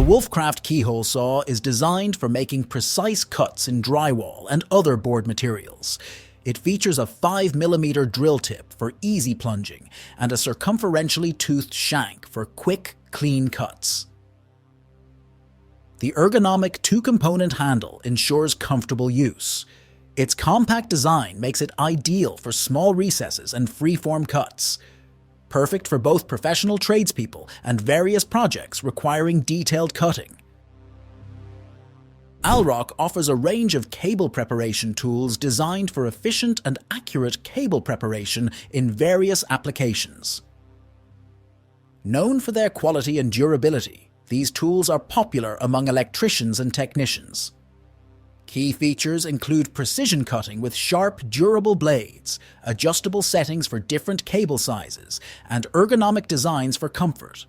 The Wolfcraft Keyhole Saw is designed for making precise cuts in drywall and other board materials. It features a 5mm drill tip for easy plunging and a circumferentially toothed shank for quick, clean cuts. The ergonomic two-component handle ensures comfortable use. Its compact design makes it ideal for small recesses and free-form cuts. Perfect for both professional tradespeople and various projects requiring detailed cutting. Alroc offers a range of cable preparation tools designed for efficient and accurate cable preparation in various applications. Known for their quality and durability, these tools are popular among electricians and technicians. Key features include precision cutting with sharp, durable blades, adjustable settings for different cable sizes, and ergonomic designs for comfort.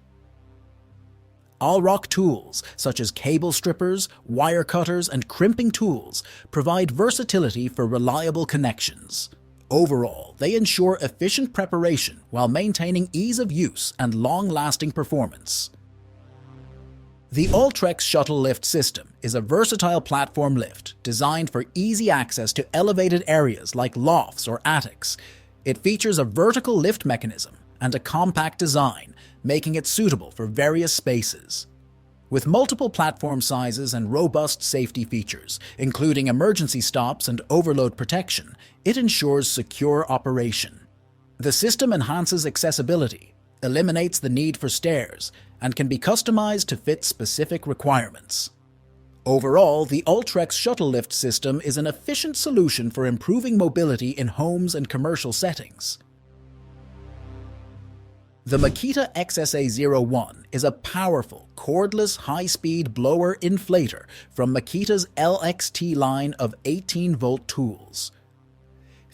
Alroc tools, such as cable strippers, wire cutters, and crimping tools, provide versatility for reliable connections. Overall, they ensure efficient preparation while maintaining ease of use and long-lasting performance. The Altrex Shuttle lift system is a versatile platform lift designed for easy access to elevated areas like lofts or attics. It features a vertical lift mechanism and a compact design, making it suitable for various spaces. With multiple platform sizes and robust safety features, including emergency stops and overload protection, it ensures secure operation. The system enhances accessibility, eliminates the need for stairs, and can be customized to fit specific requirements. Overall, the Altrex shuttle lift system is an efficient solution for improving mobility in homes and commercial settings. The Makita XSA01 is a powerful, cordless, high-speed blower inflator from Makita's LXT line of 18-volt tools.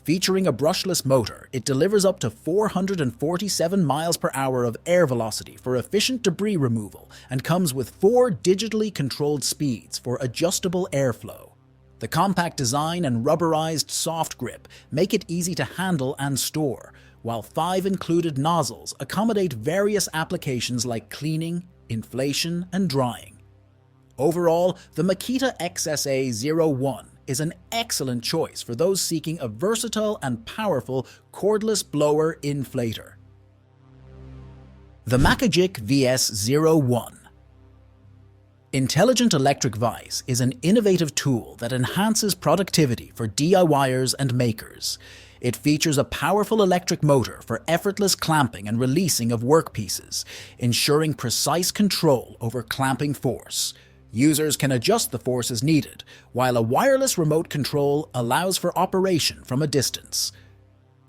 Featuring a brushless motor, it delivers up to 447 miles per hour of air velocity for efficient debris removal and comes with 4 digitally controlled speeds for adjustable airflow. The compact design and rubberized soft grip make it easy to handle and store, while 5 included nozzles accommodate various applications like cleaning, inflation, and drying. Overall, the Makita XSA01 is an excellent choice for those seeking a versatile and powerful cordless blower inflator. The MakaGiC VS01. Intelligent Electric Vise is an innovative tool that enhances productivity for DIYers and makers. It features a powerful electric motor for effortless clamping and releasing of workpieces, ensuring precise control over clamping force. Users can adjust the force as needed, while a wireless remote control allows for operation from a distance.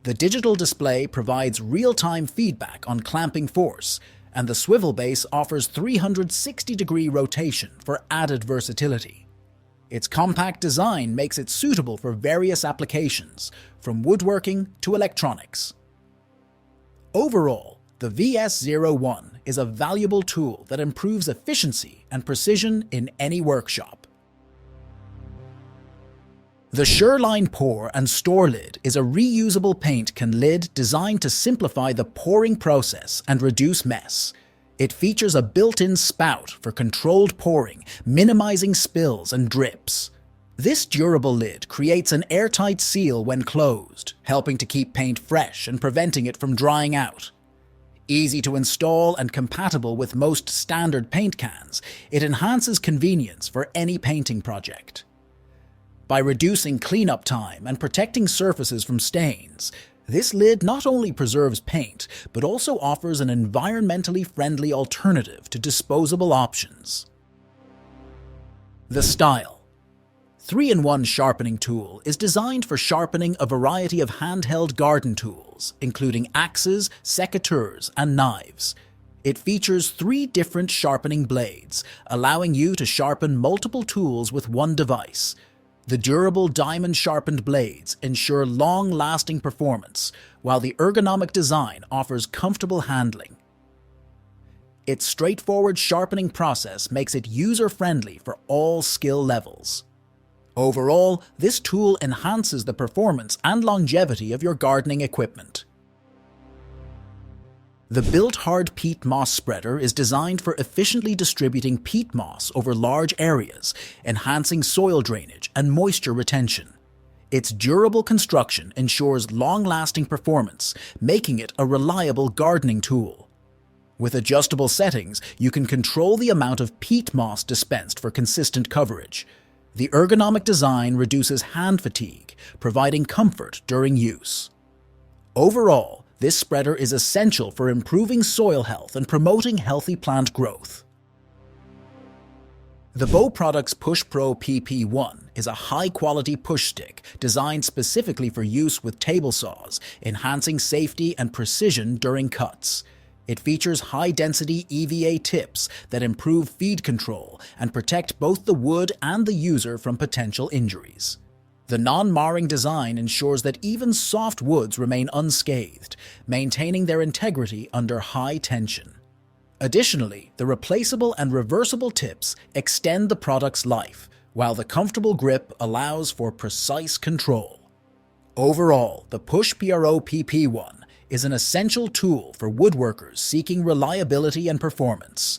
The digital display provides real-time feedback on clamping force, and the swivel base offers 360-degree rotation for added versatility. Its compact design makes it suitable for various applications, from woodworking to electronics. Overall, the VS01 is a valuable tool that improves efficiency and precision in any workshop. The Sureline Pour and Store Lid is a reusable paint can lid designed to simplify the pouring process and reduce mess. It features a built-in spout for controlled pouring, minimizing spills and drips. This durable lid creates an airtight seal when closed, helping to keep paint fresh and preventing it from drying out. Easy to install and compatible with most standard paint cans, it enhances convenience for any painting project. By reducing cleanup time and protecting surfaces from stains, this lid not only preserves paint, but also offers an environmentally friendly alternative to disposable options. The Style 3-in-1 sharpening tool is designed for sharpening a variety of handheld garden tools, including axes, secateurs, and knives. It features 3 different sharpening blades, allowing you to sharpen multiple tools with one device. The durable diamond-sharpened blades ensure long-lasting performance, while the ergonomic design offers comfortable handling. Its straightforward sharpening process makes it user-friendly for all skill levels. Overall, this tool enhances the performance and longevity of your gardening equipment. The built-hard peat moss spreader is designed for efficiently distributing peat moss over large areas, enhancing soil drainage and moisture retention. Its durable construction ensures long-lasting performance, making it a reliable gardening tool. With adjustable settings, you can control the amount of peat moss dispensed for consistent coverage. The ergonomic design reduces hand fatigue, providing comfort during use. Overall, this spreader is essential for improving soil health and promoting healthy plant growth. The Bow Products Push Pro PP1 is a high-quality push stick designed specifically for use with table saws, enhancing safety and precision during cuts. It features high-density EVA tips that improve feed control and protect both the wood and the user from potential injuries. The non-marring design ensures that even soft woods remain unscathed, maintaining their integrity under high tension. Additionally, the replaceable and reversible tips extend the product's life, while the comfortable grip allows for precise control. Overall, the Push Pro PP1 is an essential tool for woodworkers seeking reliability and performance.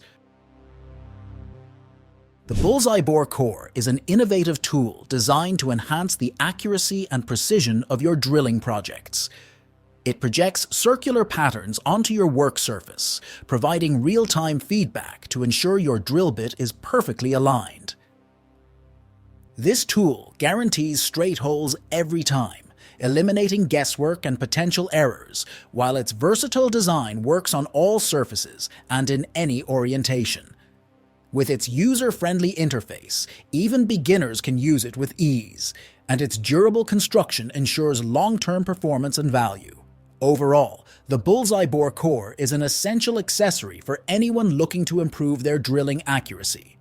The Bullseye Bore Core is an innovative tool designed to enhance the accuracy and precision of your drilling projects. It projects circular patterns onto your work surface, providing real-time feedback to ensure your drill bit is perfectly aligned. This tool guarantees straight holes every time, eliminating guesswork and potential errors, while its versatile design works on all surfaces and in any orientation. With its user-friendly interface, even beginners can use it with ease, and its durable construction ensures long-term performance and value. Overall, the Bullseye Bore Core is an essential accessory for anyone looking to improve their drilling accuracy.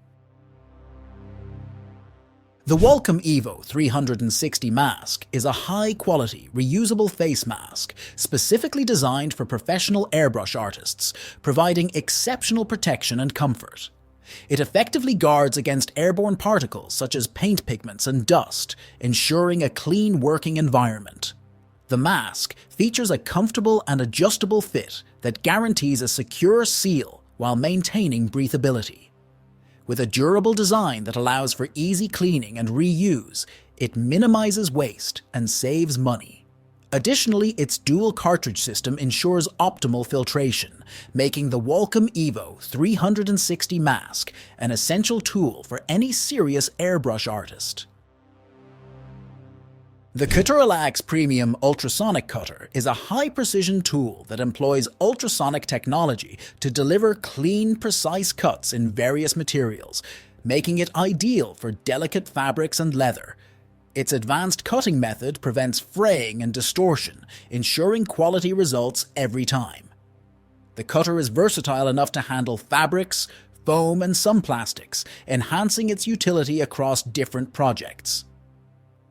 The Wolfcraft Evo 360 mask is a high-quality, reusable face mask specifically designed for professional airbrush artists, providing exceptional protection and comfort. It effectively guards against airborne particles such as paint pigments and dust, ensuring a clean working environment. The mask features a comfortable and adjustable fit that guarantees a secure seal while maintaining breathability. With a durable design that allows for easy cleaning and reuse, it minimizes waste and saves money. Additionally, its dual cartridge system ensures optimal filtration, making the Wolfcraft Evo 360 mask an essential tool for any serious airbrush artist. The Cordless Premium Ultrasonic Cutter is a high-precision tool that employs ultrasonic technology to deliver clean, precise cuts in various materials, making it ideal for delicate fabrics and leather. Its advanced cutting method prevents fraying and distortion, ensuring quality results every time. The cutter is versatile enough to handle fabrics, foam, and some plastics, enhancing its utility across different projects.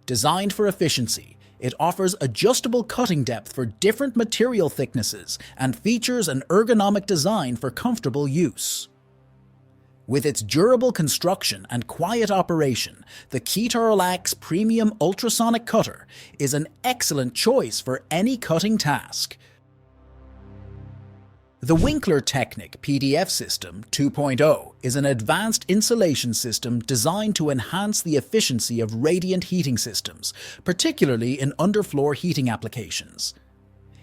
Designed for efficiency, it offers adjustable cutting depth for different material thicknesses and features an ergonomic design for comfortable use. With its durable construction and quiet operation, the Cordless Premium Ultrasonic Cutter is an excellent choice for any cutting task. The Winkler Technic PDF System 2.0 is an advanced insulation system designed to enhance the efficiency of radiant heating systems, particularly in underfloor heating applications.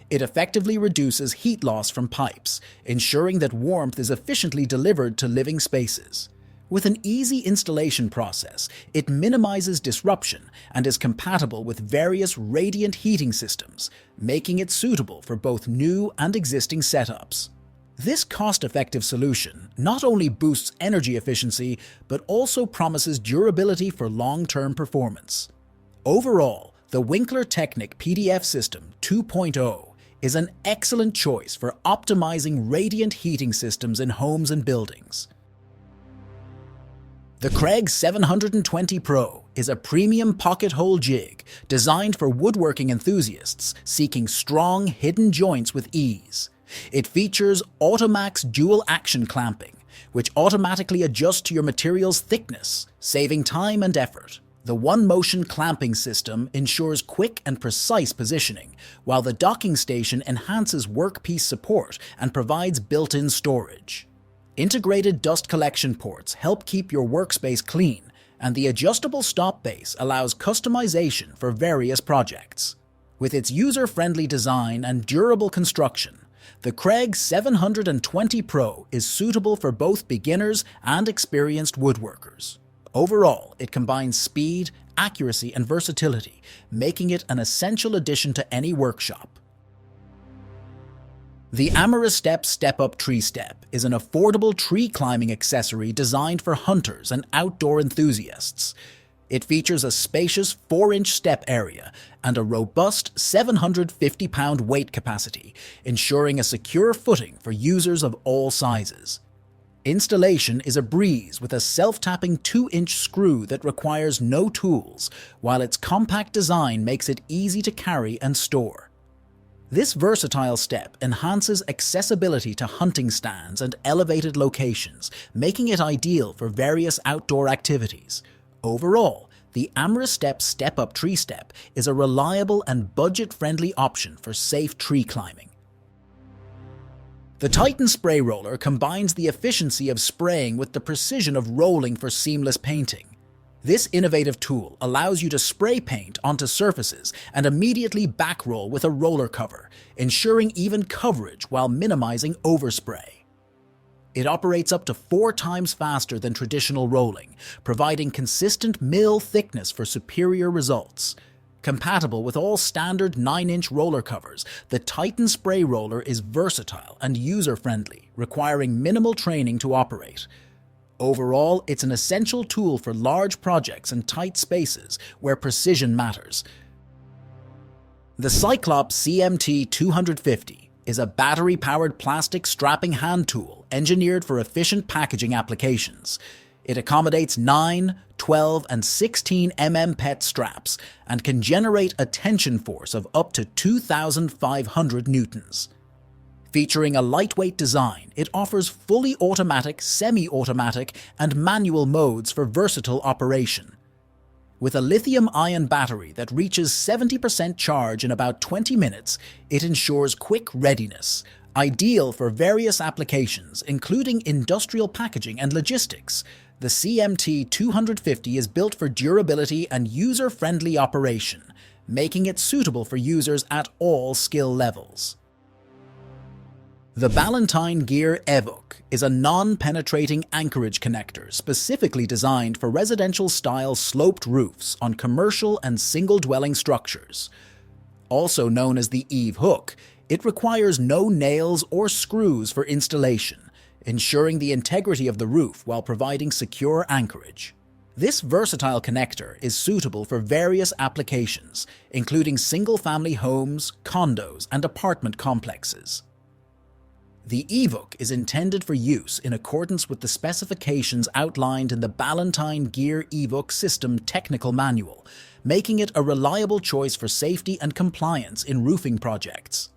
It effectively reduces heat loss from pipes, ensuring that warmth is efficiently delivered to living spaces. With an easy installation process, it minimizes disruption and is compatible with various radiant heating systems, making it suitable for both new and existing setups. This cost-effective solution not only boosts energy efficiency, but also promises durability for long-term performance. Overall, the Winkler Technic PDF System 2.0 is an excellent choice for optimizing radiant heating systems in homes and buildings. The Craig 720 Pro is a premium pocket hole jig designed for woodworking enthusiasts seeking strong, hidden joints with ease. It features Automax dual action clamping, which automatically adjusts to your material's thickness, saving time and effort. The one-motion clamping system ensures quick and precise positioning, while the docking station enhances workpiece support and provides built-in storage. Integrated dust collection ports help keep your workspace clean, and the adjustable stop base allows customization for various projects. With its user-friendly design and durable construction, the Craig 720 Pro is suitable for both beginners and experienced woodworkers. Overall, it combines speed, accuracy, and versatility, making it an essential addition to any workshop. The Amarastep Step-Up Tree Step is an affordable tree climbing accessory designed for hunters and outdoor enthusiasts. It features a spacious 4-inch step area and a robust 750-pound weight capacity, ensuring a secure footing for users of all sizes. Installation is a breeze with a self-tapping 2-inch screw that requires no tools, while its compact design makes it easy to carry and store. This versatile step enhances accessibility to hunting stands and elevated locations, making it ideal for various outdoor activities. Overall, the Amarastep Step-Up Tree Step is a reliable and budget-friendly option for safe tree climbing. The Titan Spray Roller combines the efficiency of spraying with the precision of rolling for seamless painting. This innovative tool allows you to spray paint onto surfaces and immediately backroll with a roller cover, ensuring even coverage while minimizing overspray. It operates up to 4 times faster than traditional rolling, providing consistent mill thickness for superior results. Compatible with all standard 9-inch roller covers, the Titan Spray Roller is versatile and user-friendly, requiring minimal training to operate. Overall, it's an essential tool for large projects and tight spaces where precision matters. The Cyclops CMT 250 is a battery-powered plastic strapping hand tool engineered for efficient packaging applications. It accommodates 9, 12, and 16 PET straps and can generate a tension force of up to 2,500 newtons. Featuring a lightweight design, it offers fully automatic, semi-automatic, and manual modes for versatile operation. With a lithium-ion battery that reaches 70% charge in about 20 minutes, it ensures quick readiness, ideal for various applications, including industrial packaging and logistics. The CMT 250 is built for durability and user-friendly operation, making it suitable for users at all skill levels. The Ballantine Gear Evoque is a non-penetrating anchorage connector specifically designed for residential-style sloped roofs on commercial and single-dwelling structures. Also known as the Eve Hook, it requires no nails or screws for installation, ensuring the integrity of the roof while providing secure anchorage. This versatile connector is suitable for various applications, including single-family homes, condos, and apartment complexes. The Evoque is intended for use in accordance with the specifications outlined in the Ballantine Gear Evoque System Technical Manual, making it a reliable choice for safety and compliance in roofing projects.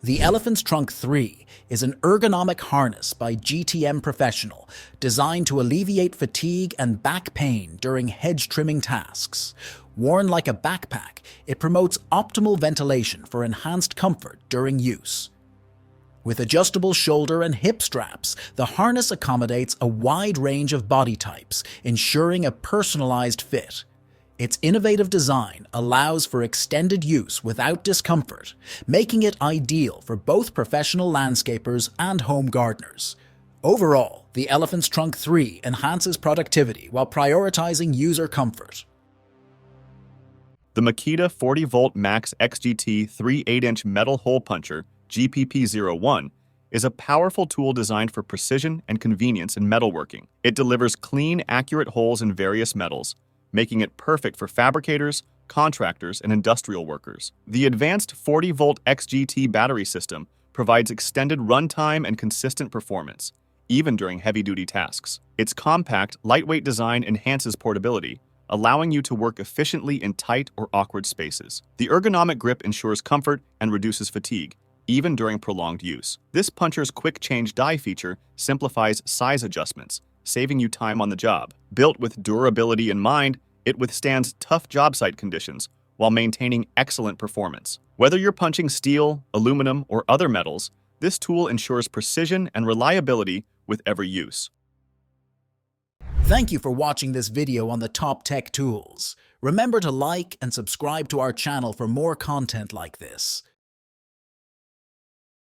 The Elephant's Trunk 3 is an ergonomic harness by GTM Professional designed to alleviate fatigue and back pain during hedge trimming tasks. Worn like a backpack, it promotes optimal ventilation for enhanced comfort during use. With adjustable shoulder and hip straps, the harness accommodates a wide range of body types, ensuring a personalized fit. Its innovative design allows for extended use without discomfort, making it ideal for both professional landscapers and home gardeners. Overall, the Elephant's Trunk 3 enhances productivity while prioritizing user comfort. The Makita 40-volt Max XGT 3 8-inch metal hole puncher GPP01 is a powerful tool designed for precision and convenience in metalworking. It delivers clean, accurate holes in various metals, making it perfect for fabricators, contractors, and industrial workers. The advanced 40-volt XGT battery system provides extended runtime and consistent performance, even during heavy-duty tasks. Its compact, lightweight design enhances portability, allowing you to work efficiently in tight or awkward spaces. The ergonomic grip ensures comfort and reduces fatigue, even during prolonged use. This puncher's quick change die feature simplifies size adjustments, saving you time on the job. Built with durability in mind, it withstands tough job site conditions while maintaining excellent performance. Whether you're punching steel, aluminum, or other metals, this tool ensures precision and reliability with every use. Thank you for watching this video on the top tech tools. Remember to like and subscribe to our channel for more content like this.